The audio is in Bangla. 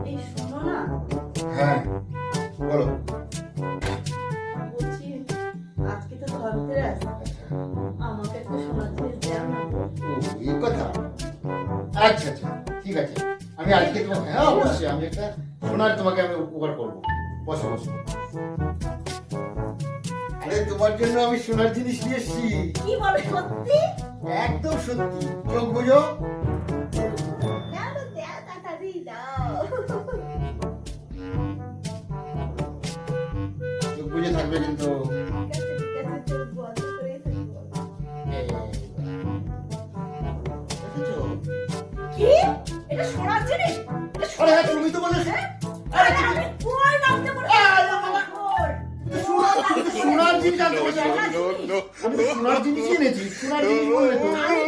এই শোনো না, হ্যাঁ বলো। বলছি আজকে তো ধনতেরাস, আমাকে একটা সোনার জিনিস দেও না গো। ও এই কথা। আচ্ছা আচ্ছা ঠিক আছে, আমি আজকে তোমাকে, হ্যাঁ অবশ্যই আমি একটা সোনার তোমাকে আমি উপকার করবো। বসো বসো। আরে তোমার জন্য আমি সোনার জিনিস নিয়ে এসেছি। কি বলে সত্যি? একদম সত্যি, চোখ বুঝো। দাও না, দাও তাড়াতাড়ি দাও। চোখ বুঝে থাকবে কিন্তু। ঠিক আছে, চোখ বন্ধ করেই থাকবো। দেখেছো? কি? এটা সোনার জিনিস? এটা আরে হ্যাঁ, সোনার তুমি তো বলেছো। হ্যাঁ? আরে আরে আমি কই নামতে বলেছি? সোনার জিনিস আনতে বলেছো। আমি তো সোনার জিনিস এনেছি, সোনার জিনিস বললে তো। আরে